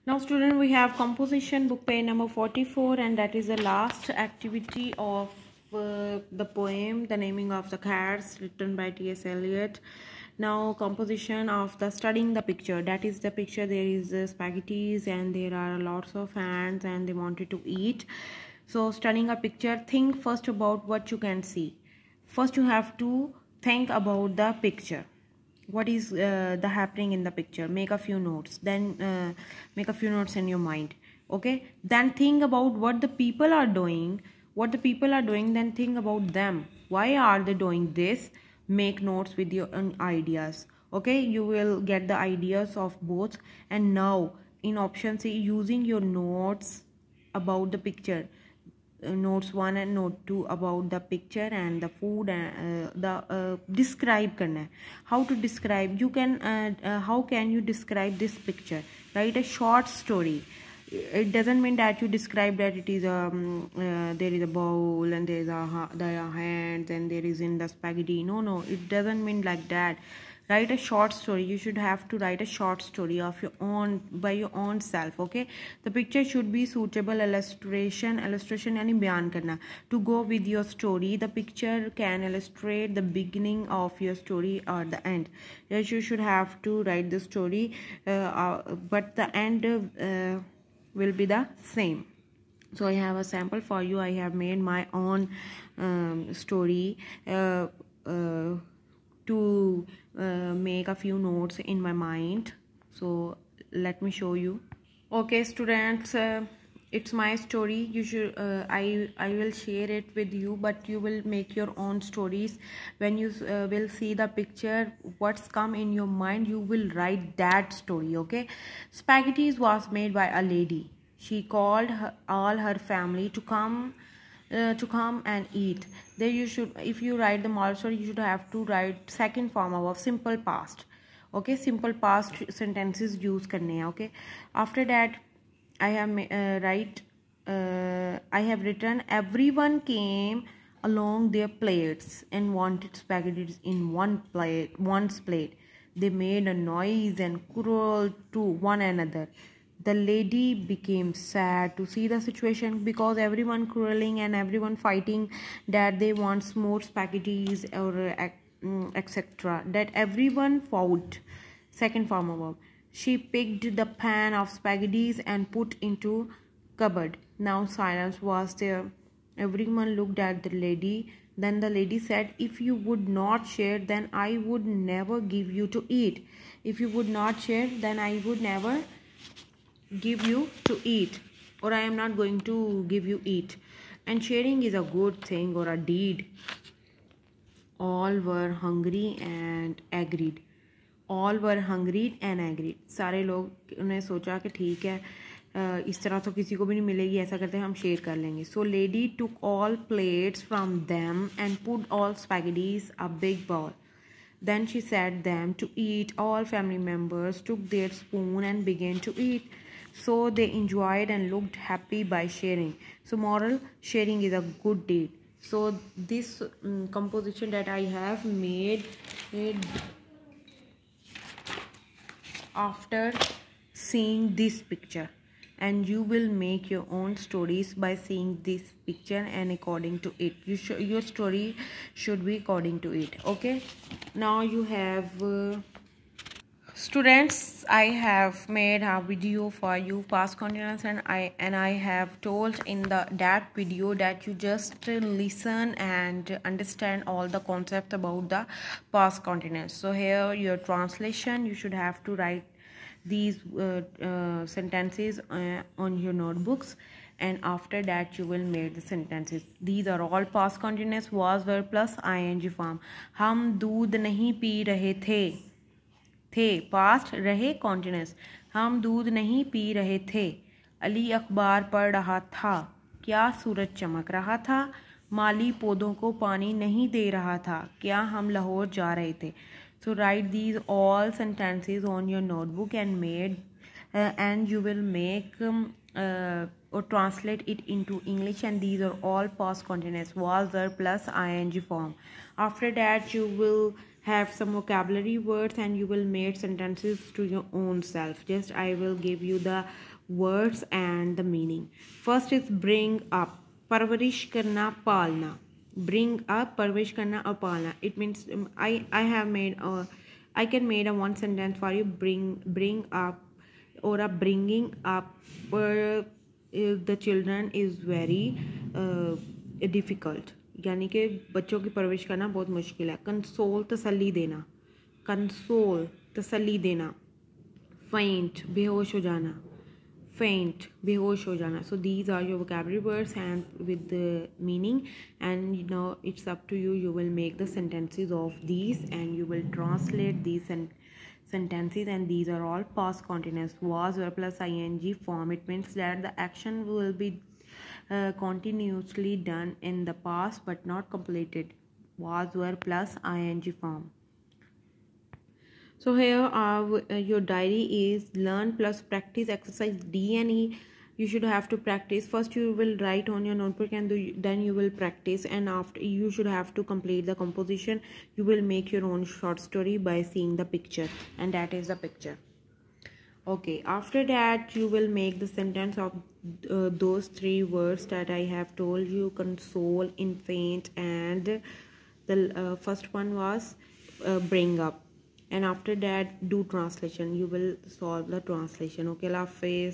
Now student, we have composition book page number 44, and that is the last activity of the poem The Naming of the Cats, written by T.S. Eliot. Now composition of the studying the picture, that is the picture. There is spaghettis and there are lots of ants and they wanted to eat. So studying a picture, think first about what you can see. First you have to think about the picture. What is the happening in the picture? Make a few notes, then make a few notes in your mind. Okay, then think about what the people are doing. Then think about them. Why are they doing this? Make notes with your own ideas. Okay, you will get the ideas of both. And now in option C, using your notes about the picture, notes 1 and note 2 about the picture and the food and describe करना है. How to describe? You can how can you describe this picture? Write a short story. It doesn't mean that you describe that it is there is a bowl and there are hands and there is in the spaghetti. No, it doesn't mean like that. Write a short story. You should have to write a short story of your own, by your own self. Okay, the picture should be suitable illustration यानी बयान करना to go with your story. The picture can illustrate the beginning of your story or the end. Yes, you should have to write the story, but the end will be the same. So I have a sample for you. I have made my own story to make a few notes in my mind. So let me show you. Okay students, it's my story. You should I will share it with you, but you will make your own stories. When you will see the picture, what's come in your mind, you will write that story. Okay, spaghettis was made by a lady. She called all her family to come and eat. There you should, if you write the moral story, you should have to write second form of simple past. Okay, simple past sentences use करने हैं. Okay, after that I have written everyone came along their plates and wanted spaghettis in one's plate. They made a noise and quarreled to one another. The lady became sad to see the situation, because everyone quarreling and everyone fighting that they want more spaghettis or etc. That everyone fought. Second form of verb. She picked the pan of spaghettis and put into cupboard. Now silence was there. Everyone looked at the lady. Then the lady said, "If you would not share, then I would never give you to eat. If you would not share, then I would never give you to eat, or I am not going to give you eat." And sharing is a good thing or a deed. All were hungry and agreed. All were hungry and agreed. सारे लोग उन्हें सोचा कि ठीक है, इस तरह तो किसी को भी नहीं मिलेगी, ऐसा करते हैं हम शेयर कर लेंगे. So lady took all plates from them and put all spaghettis a big bowl. Then she set them to eat. All family members took their spoon and began to eat. So they enjoyed and looked happy by sharing. So moral, sharing is a good deed. So this composition that I have made after seeing this picture, and you will make your own stories by seeing this picture and according to it. Your story should be according to it. Okay, now you have students, I have made a video for you, past continuous, and I have told in that video that you just listen and understand all the concept about the past continuous. So here your translation, you should have to write these sentences on your notebooks, and after that you will make the sentences. These are all past continuous, was, were plus ing form. हम दूध नहीं P रहे थे past, रहे continuous. हम दूध नहीं P रहे थे. अली अखबार पढ़ रहा था. क्या सूरज चमक रहा था. माली पौधों को पानी नहीं दे रहा था. क्या हम लाहौर जा रहे थे. So write these all sentences on your notebook and you will make or translate it into English, and these are all past continuous, was, were plus ing form. After that you will have some vocabulary words and you will make sentences to your own self. Just I will give you the words and the meaning. First is bring up. Parvarish karna, palna. Bring up, parvarish karna or palna. It means I have made a, I can made a one sentence for you. Bring up or a bringing up the children is very difficult, यानी कि बच्चों की परवरिश करना बहुत मुश्किल है. Console तसल्ली देना, कंसोल तसल्ली देना. फेंट बेहोश हो जाना, फेंट बेहोश हो जाना. So these are your vocabulary words and with the meaning, and you know it's up to you. You will make the sentences of these and you will translate these sentences, and these are all past continuous was verb plus ing form. It means that the action will be continuously done in the past but not completed. Was verb plus ing form. So here your diary is learn plus practice exercise D and E. You should have to practice. First you will write on your notebook and then you will practice, and after you should have to complete the composition. You will make your own short story by seeing the picture, and that is the picture. Okay, after that you will make the sentence of those three words that I have told you: console, infant, and the first one was bring up. And after that do translation. You will solve the translation. Okay, Allah Hafiz.